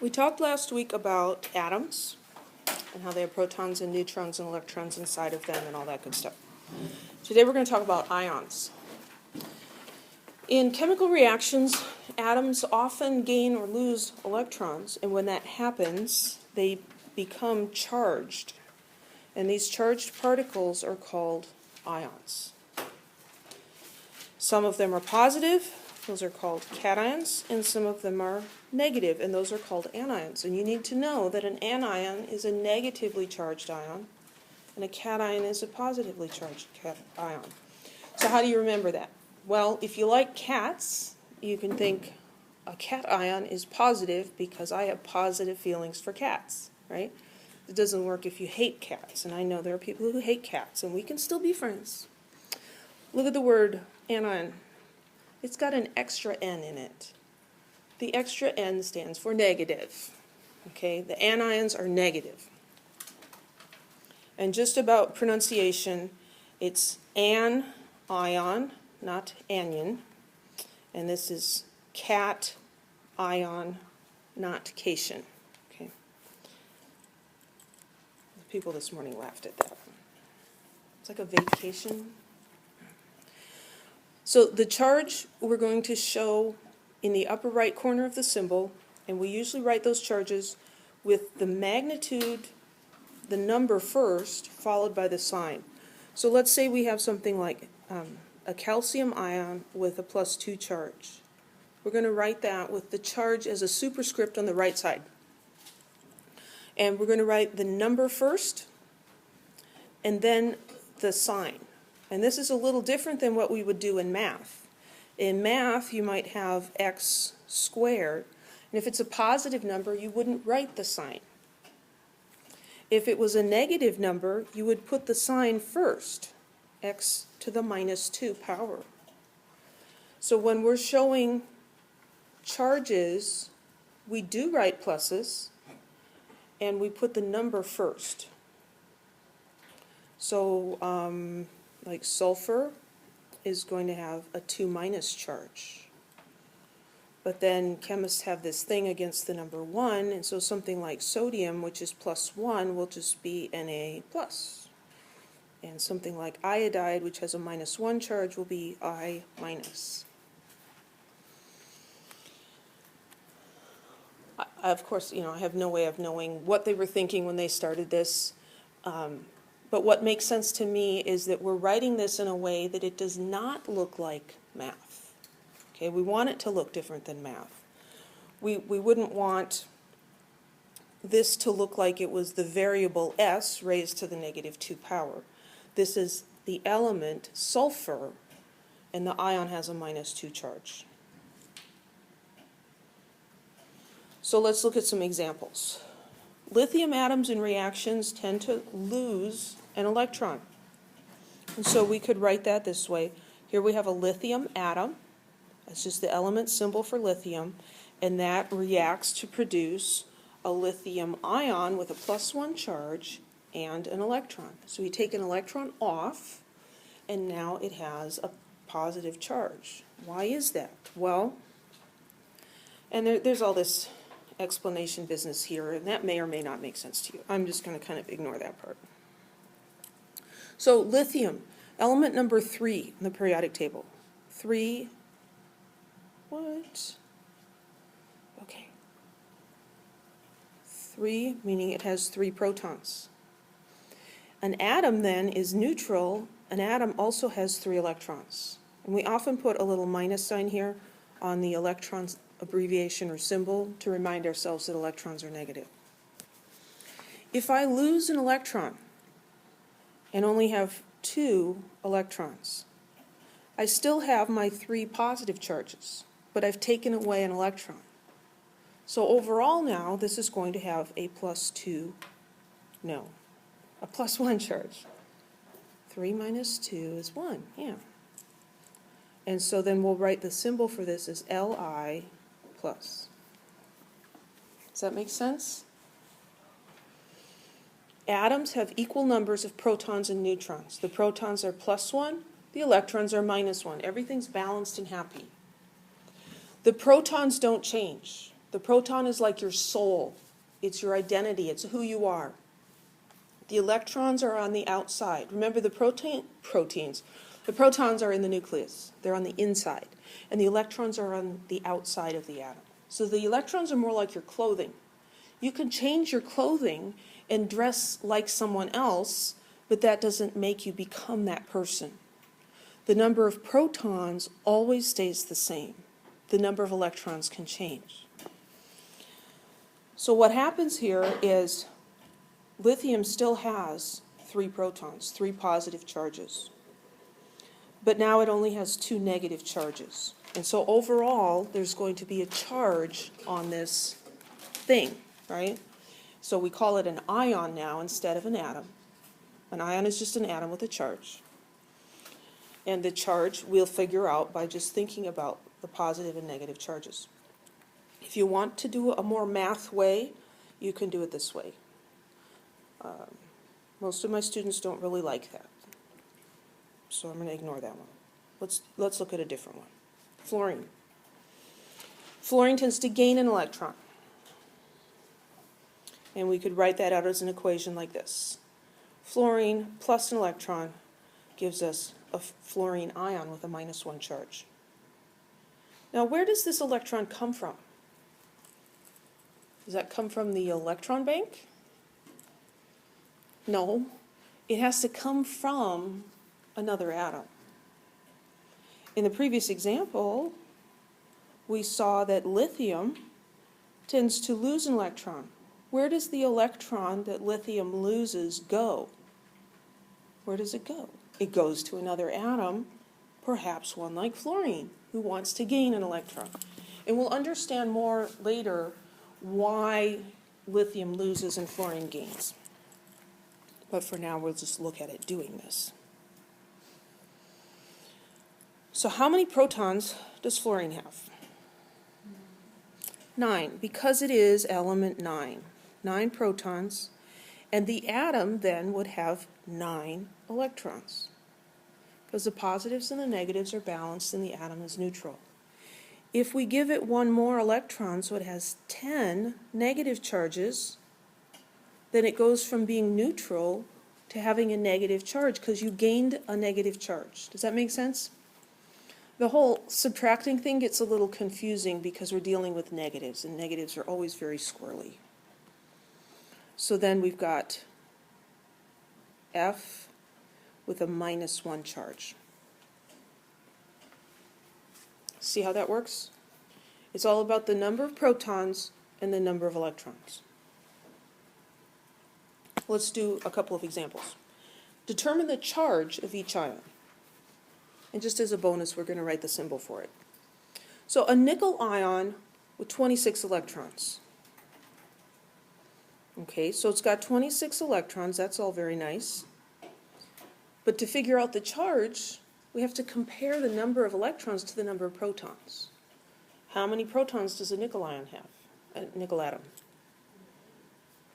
We talked last week about atoms and how they have protons and neutrons and electrons inside of them and all that good stuff. Today we're going to talk about ions. In chemical reactions, atoms often gain or lose electrons, and when that happens, they become charged. And these charged particles are called ions. Some of them are positive, those are called cations, and some of them are negative, and those are called anions. And you need to know that an anion is a negatively charged ion, and a cation is a positively charged ion. So how do you remember that? Well, if you like cats, you can think a cation is positive because I have positive feelings for cats, right? It doesn't work if you hate cats, and I know there are people who hate cats, and we can still be friends. Look at the word anion. It's got an extra N in it. The extra N stands for negative. Okay, the anions are negative. And just about pronunciation, it's anion, not anion. And this is cat, ion, not cation. Okay. The people this morning laughed at that. It's like a vacation. So the charge we're going to show in the upper right corner of the symbol, and we usually write those charges with the magnitude, the number first, followed by the sign. So let's say we have something like a calcium ion with a +2 charge. We're going to write that with the charge as a superscript on the right side. And we're going to write the number first, and then the sign. And this is a little different than what we would do in math. In math, you might have x squared, and if it's a positive number, you wouldn't write the sign. If it was a negative number, you would put the sign first, x to the -2 power. So when we're showing charges, we do write pluses, and we put the number first. So, like sulfur is going to have a 2- charge. But then chemists have this thing against the number 1, and so something like sodium, which is +1, will just be Na+. And something like iodide, which has a -1 charge, will be I-. Of course, I have no way of knowing what they were thinking when they started this. But what makes sense to me is that we're writing this in a way that it does not look like math. Okay, we want it to look different than math. We wouldn't want this to look like it was the variable S raised to the -2 power. This is the element sulfur, and the ion has a -2 charge. So let's look at some examples. Lithium atoms in reactions tend to lose an electron. And so we could write that this way. Here we have a lithium atom. That's just the element symbol for lithium. And that reacts to produce a lithium ion with a +1 charge and an electron. So we take an electron off, and now it has a positive charge. Why is that? Well, and there's all this explanation business here, and that may or may not make sense to you. I'm just going to kind of ignore that part. So lithium, element number 3 in the periodic table. 3, what? Okay. 3, meaning it has 3 protons. An atom then is neutral. An atom also has 3 electrons. And we often put a little minus sign here on the electrons abbreviation or symbol to remind ourselves that electrons are negative. If I lose an electron and only have 2 electrons, I still have my 3 positive charges, but I've taken away an electron. So overall now, this is going to have a +1 charge. 3 minus 2 is 1, yeah. And so then we'll write the symbol for this as Li+. Does that make sense? Atoms have equal numbers of protons and neutrons. The protons are +1, the electrons are -1. Everything's balanced and happy. The protons don't change. The proton is like your soul. It's your identity. It's who you are. The electrons are on the outside. Remember, the protons are in the nucleus. They're on the inside. And the electrons are on the outside of the atom. So the electrons are more like your clothing. You can change your clothing and dress like someone else, but that doesn't make you become that person. The number of protons always stays the same. The number of electrons can change. So what happens here is lithium still has 3 protons, 3 positive charges. But now it only has 2 negative charges. And so overall, there's going to be a charge on this thing, right? So we call it an ion now instead of an atom. An ion is just an atom with a charge. And the charge we'll figure out by just thinking about the positive and negative charges. If you want to do a more math way, you can do it this way. Most of my students don't really like that. So I'm going to ignore that one. Let's look at a different one. Fluorine. Fluorine tends to gain an electron. And we could write that out as an equation like this. Fluorine plus an electron gives us a fluorine ion with a -1 charge. Now, where does this electron come from? Does that come from the electron bank? No, it has to come from another atom. In the previous example, we saw that lithium tends to lose an electron. Where does the electron that lithium loses go? Where does it go? It goes to another atom, perhaps one like fluorine, who wants to gain an electron. And we'll understand more later why lithium loses and fluorine gains. But for now, we'll just look at it doing this. So how many protons does fluorine have? 9, because it is element 9. 9 protons, and the atom then would have 9 electrons, because the positives and the negatives are balanced and the atom is neutral. If we give it 1 more electron, so it has 10 negative charges, then it goes from being neutral to having a negative charge, because you gained a negative charge. Does that make sense? The whole subtracting thing gets a little confusing because we're dealing with negatives, and negatives are always very squirrely. So then we've got F with a -1 charge. See how that works? It's all about the number of protons and the number of electrons. Let's do a couple of examples. Determine the charge of each ion. And just as a bonus, we're going to write the symbol for it. So a nickel ion with 26 electrons. Okay, so it's got 26 electrons. That's all very nice. But to figure out the charge, we have to compare the number of electrons to the number of protons. How many protons does a nickel ion have? A nickel atom?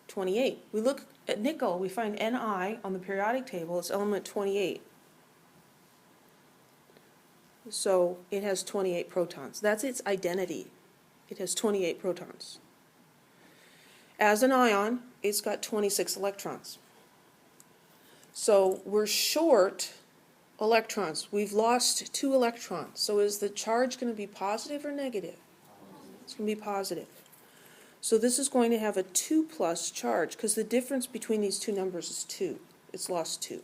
28. We look at nickel, we find Ni on the periodic table, it's element 28. So it has 28 protons. That's its identity. It has 28 protons. As an ion, it's got 26 electrons. So we're short electrons. We've lost 2 electrons. So is the charge going to be positive or negative? It's going to be positive. So this is going to have a 2+ charge, because the difference between these two numbers is 2. It's lost 2.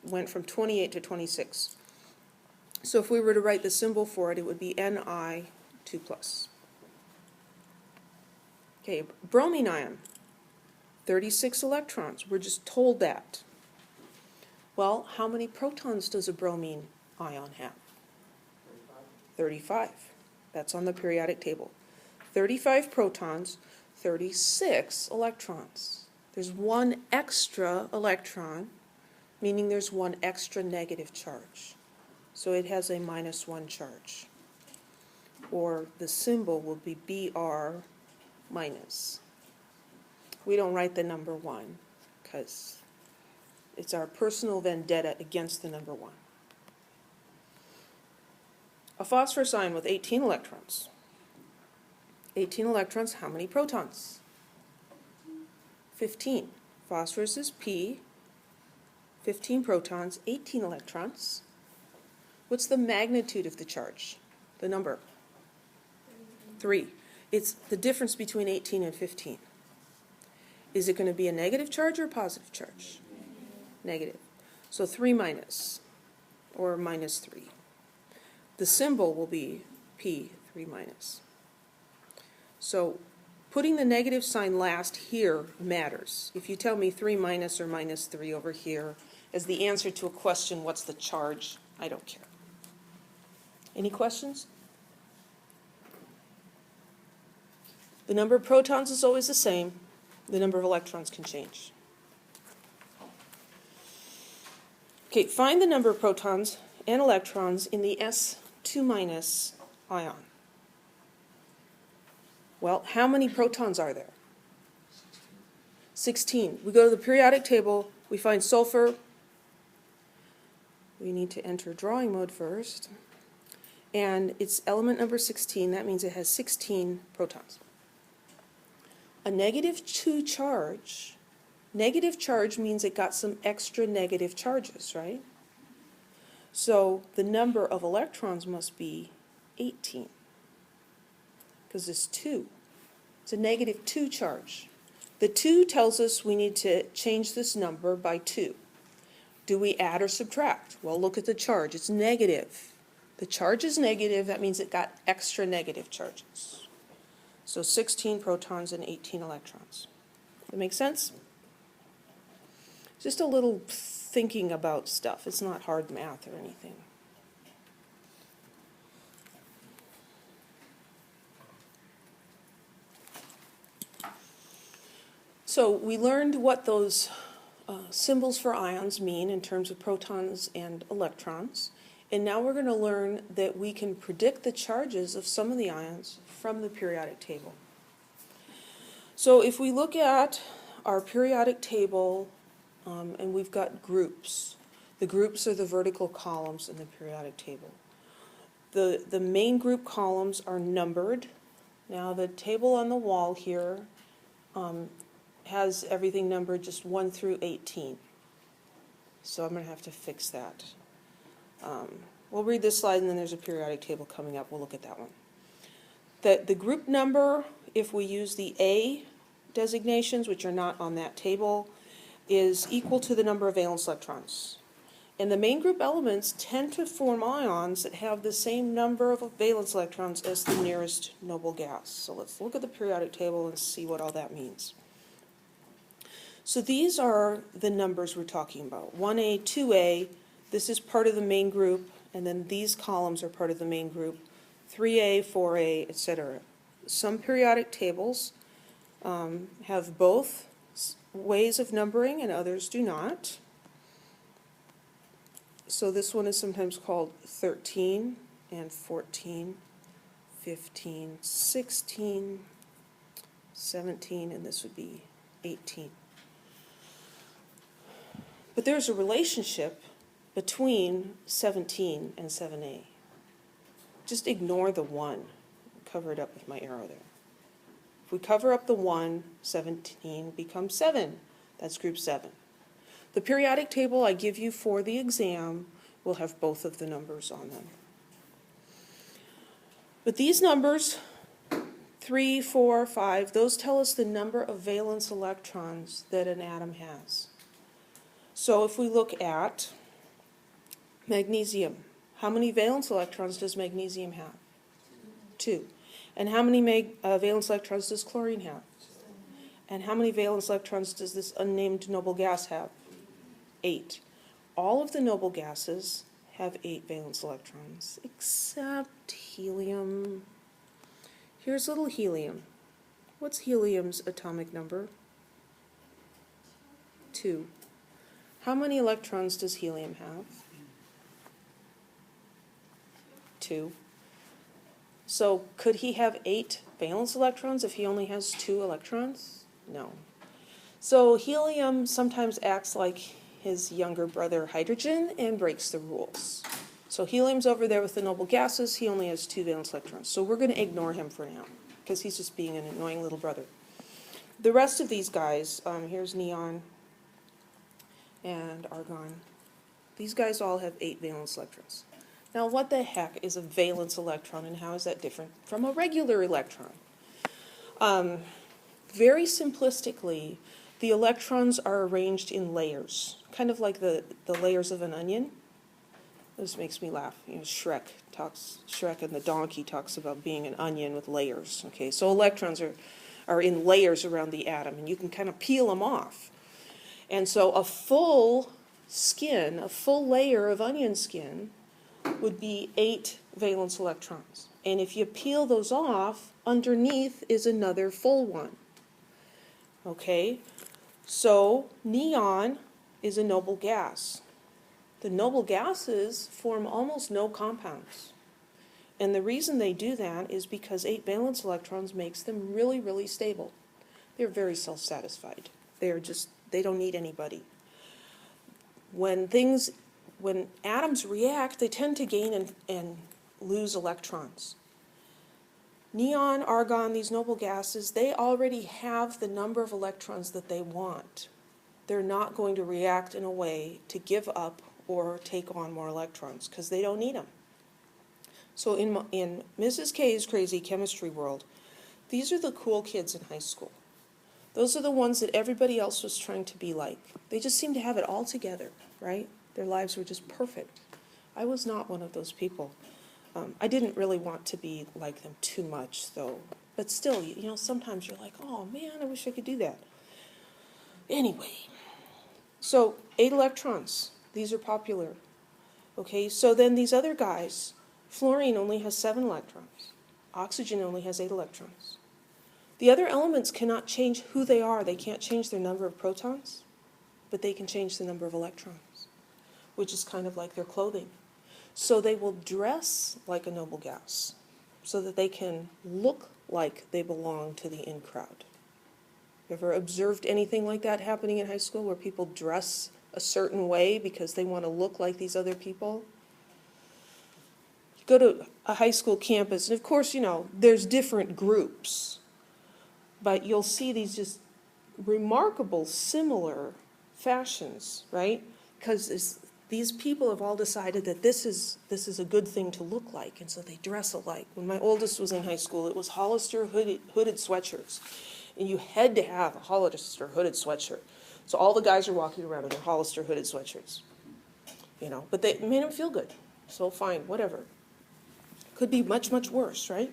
It went from 28 to 26. So if we were to write the symbol for it, it would be Ni 2+. Okay, bromine ion, 36 electrons. We're just told that. Well, how many protons does a bromine ion have? 35. That's on the periodic table. 35 protons, 36 electrons. There's 1 extra electron, meaning there's 1 extra negative charge. So it has a -1 charge. Or the symbol will be Br-. We don't write the number 1 because it's our personal vendetta against the number 1. A phosphorus ion with 18 electrons. 18 electrons. How many protons? 15. Phosphorus is P. 15 protons, 18 electrons. What's the magnitude of the charge? The number? 3. It's the difference between 18 and 15. Is it going to be a negative charge or a positive charge? Negative. So 3 minus, or minus 3. The symbol will be P, 3 minus. So putting the negative sign last here matters. If you tell me 3 minus or minus 3 over here as the answer to a question, what's the charge? I don't care. Any questions? The number of protons is always the same. The number of electrons can change. Okay, find the number of protons and electrons in the S2 minus ion. Well, how many protons are there? 16. We go to the periodic table, we find sulfur. We need to enter drawing mode first. And it's element number 16. That means it has 16 protons. A -2 charge, negative charge means it got some extra negative charges, right? So the number of electrons must be 18, because it's 2. It's a -2 charge. The 2 tells us we need to change this number by 2. Do we add or subtract? Well, look at the charge. It's negative. The charge is negative. That means it got extra negative charges. So 16 protons and 18 electrons. That make sense? Just a little thinking about stuff. It's not hard math or anything. So we learned what those symbols for ions mean in terms of protons and electrons. And now we're going to learn that we can predict the charges of some of the ions from the periodic table. So if we look at our periodic table, and we've got groups. The groups are the vertical columns in the periodic table. The main group columns are numbered. Now the table on the wall here has everything numbered just 1 through 18. So I'm going to have to fix that. We'll read this slide, and then there's a periodic table coming up. We'll look at that one. The group number, if we use the A designations, which are not on that table, is equal to the number of valence electrons. And the main group elements tend to form ions that have the same number of valence electrons as the nearest noble gas. So let's look at the periodic table and see what all that means. So these are the numbers we're talking about. 1A, 2A, this is part of the main group, and then these columns are part of the main group. 3A, 4A, etc. Some periodic tables have both ways of numbering and others do not. So this one is sometimes called 13 and 14, 15, 16, 17, and this would be 18. But there's a relationship between 17 and 7A. Just ignore the 1. Cover it up with my arrow there. If we cover up the 1, 17 becomes 7. That's group 7. The periodic table I give you for the exam will have both of the numbers on them. But these numbers, 3, 4, 5, those tell us the number of valence electrons that an atom has. So if we look at magnesium, how many valence electrons does magnesium have? 2. And how many valence electrons does chlorine have? And how many valence electrons does this unnamed noble gas have? 8. All of the noble gases have 8 valence electrons, except helium. Here's little helium. What's helium's atomic number? 2. How many electrons does helium have? 2. So could he have 8 valence electrons if he only has 2 electrons? No. So helium sometimes acts like his younger brother hydrogen and breaks the rules. So helium's over there with the noble gases. He only has 2 valence electrons. So we're going to ignore him for now. because he's just being an annoying little brother. The rest of these guys, here's neon and argon. These guys all have 8 valence electrons. Now, what the heck is a valence electron, and how is that different from a regular electron? Very simplistically, the electrons are arranged in layers, kind of like the layers of an onion. This makes me laugh. You know, Shrek and the donkey talks about being an onion with layers. Okay, so electrons are in layers around the atom, and you can kind of peel them off. And so a full skin, a full layer of onion skin, would be 8 valence electrons. And if you peel those off, underneath is another full one. Okay, so neon is a noble gas. The noble gases form almost no compounds. And the reason they do that is because 8 valence electrons makes them really, really stable. They're very self-satisfied. They don't need anybody. When atoms react, they tend to gain and lose electrons. Neon, argon, these noble gases, they already have the number of electrons that they want. They're not going to react in a way to give up or take on more electrons because they don't need them. So in Mrs. K's crazy chemistry world, these are the cool kids in high school. Those are the ones that everybody else was trying to be like. They just seemed to have it all together, right? Their lives were just perfect. I was not one of those people. I didn't really want to be like them too much, though. But still, you know, sometimes you're like, oh man, I wish I could do that. Anyway, so 8 electrons. These are popular. Okay, so then these other guys, fluorine only has 7 electrons. Oxygen only has 8 electrons. The other elements cannot change who they are. They can't change their number of protons, but they can change the number of electrons, which is kind of like their clothing. So they will dress like a noble gas so that they can look like they belong to the in crowd. You ever observed anything like that happening in high school where people dress a certain way because they want to look like these other people? You go to a high school campus, and of course, you know, there's different groups, but you'll see these just remarkable similar fashions, right? Because these people have all decided that this is a good thing to look like, and so they dress alike. When my oldest was in high school, it was Hollister hooded sweatshirts, and you had to have a Hollister hooded sweatshirt. So all the guys are walking around in their Hollister hooded sweatshirts, you know. But they made them feel good, so fine, whatever. Could be much, much worse, right?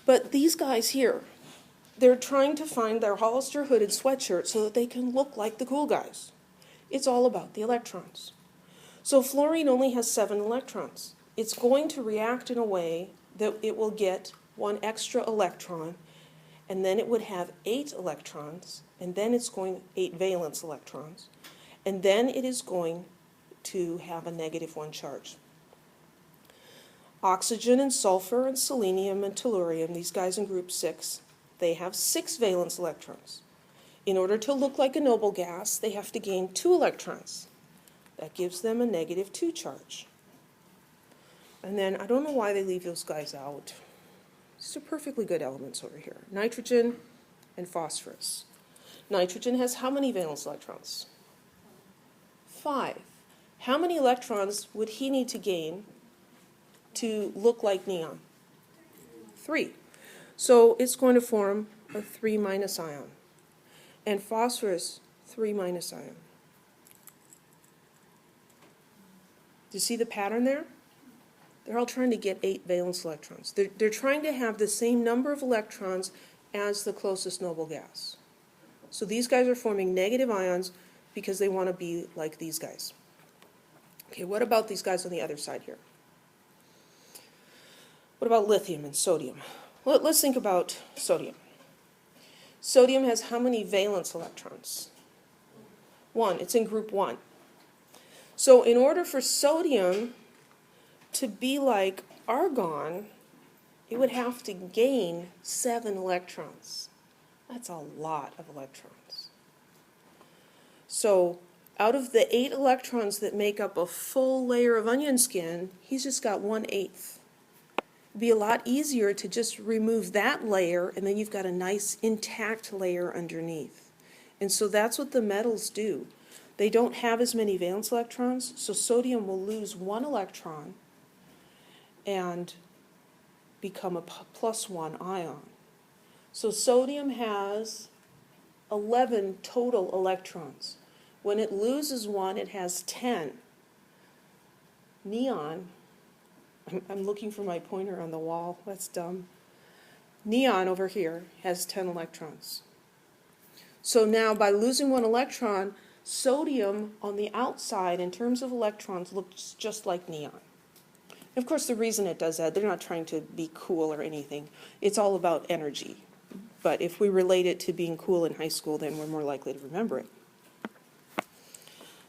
But these guys here, they're trying to find their Hollister hooded sweatshirt so that they can look like the cool guys. It's all about the electrons. So fluorine only has 7 electrons. It's going to react in a way that it will get 1 extra electron, and then it would have 8 electrons, and then it's going 8 valence electrons, and then it is going to have a -1 charge. Oxygen and sulfur and selenium and tellurium, these guys in group 6, they have 6 valence electrons. In order to look like a noble gas, they have to gain 2 electrons. That gives them a -2 charge. And then, I don't know why they leave those guys out. These are perfectly good elements over here. Nitrogen and phosphorus. Nitrogen has how many valence electrons? 5. How many electrons would he need to gain to look like neon? 3. So it's going to form a 3- ion. And phosphorus, 3- ion. Do you see the pattern there? They're all trying to get 8 valence electrons. They're trying to have the same number of electrons as the closest noble gas. So these guys are forming negative ions because they want to be like these guys. Okay, what about these guys on the other side here? What about lithium and sodium? Well, let's think about sodium. Sodium has how many valence electrons? 1. It's in group 1. So in order for sodium to be like argon, it would have to gain 7 electrons. That's a lot of electrons. So out of the 8 electrons that make up a full layer of onion skin, he's just got 1/8. It'd be a lot easier to just remove that layer, and then you've got a nice intact layer underneath. And so that's what the metals do. They don't have as many valence electrons, so sodium will lose one electron and become a +1 ion. So sodium has 11 total electrons. When it loses one, it has 10. Neon, I'm looking for my pointer on the wall, that's dumb. Neon over here has 10 electrons. So now by losing one electron, sodium on the outside in terms of electrons looks just like neon. Of course, the reason it does that, they're not trying to be cool or anything. It's all about energy. But if we relate it to being cool in high school, then we're more likely to remember it.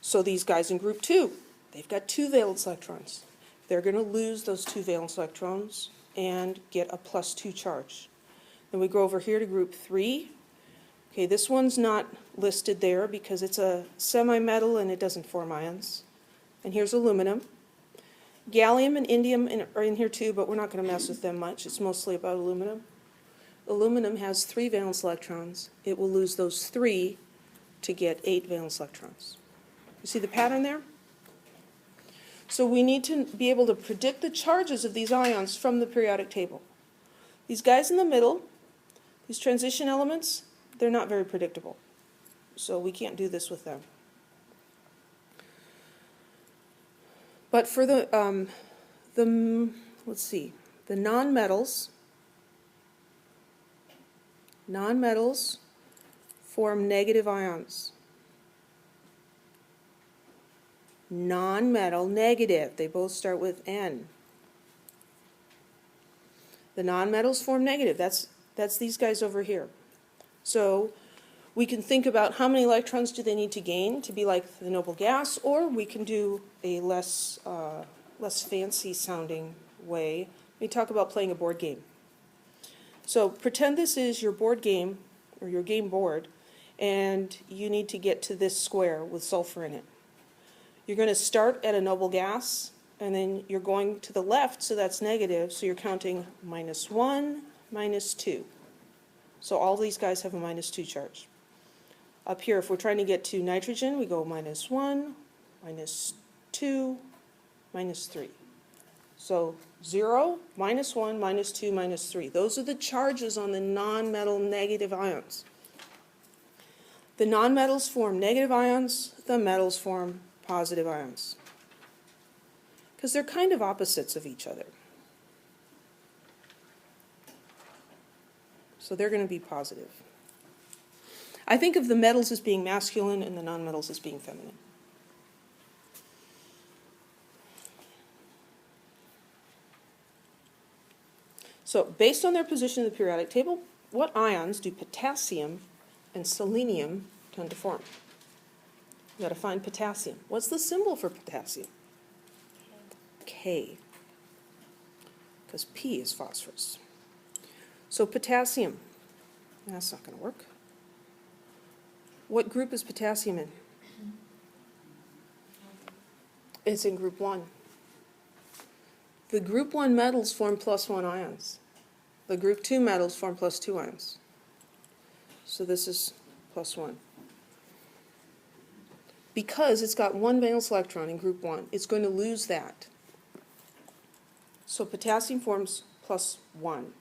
So these guys in group 2, they've got 2 valence electrons. They're going to lose those 2 valence electrons and get a +2 charge. Then we go over here to group 3. Okay, this one's not listed there because it's a semi-metal and it doesn't form ions. And here's aluminum. Gallium and indium are in here too, but we're not going to mess with them much. It's mostly about aluminum. Aluminum has 3 valence electrons. It will lose those 3 to get 8 valence electrons. You see the pattern there? So we need to be able to predict the charges of these ions from the periodic table. These guys in the middle, these transition elements, they're not very predictable. So we can't do this with them. But for the nonmetals form negative ions. Non-metal, negative. They both start with N. The nonmetals form negative. That's these guys over here. So we can think about how many electrons do they need to gain to be like the noble gas, or we can do a less fancy sounding way. We talk about playing a board game. So pretend this is your board game, or your game board, and you need to get to this square with sulfur in it. You're going to start at a noble gas, and then you're going to the left, so that's negative, so you're counting -1, -2. So all these guys have a -2 charge. Up here, if we're trying to get to nitrogen, we go -1, -2, -3. So 0, -1, -2, -3. Those are the charges on the nonmetal negative ions. The nonmetals form negative ions, the metals form positive ions, because they're kind of opposites of each other. So they're going to be positive. I think of the metals as being masculine and the nonmetals as being feminine. So based on their position in the periodic table, what ions do potassium and selenium tend to form? We've got to find potassium. What's the symbol for potassium? K. Because P is phosphorus. So potassium, that's not going to work. What group is potassium in? It's in group 1. The group 1 metals form +1 ions. The group 2 metals form +2 ions. So this is +1. Because it's got 1 valence electron in group 1, it's going to lose that. So potassium forms +1.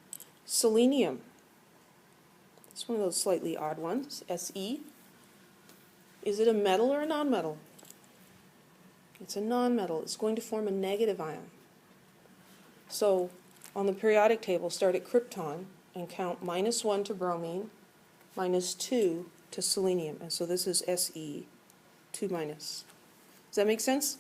Selenium, it's one of those slightly odd ones, Se. Is it a metal or a nonmetal? It's a nonmetal. It's going to form a negative ion. So on the periodic table, start at krypton and count -1 to bromine, -2 to selenium. And so this is Se, 2-. Does that make sense?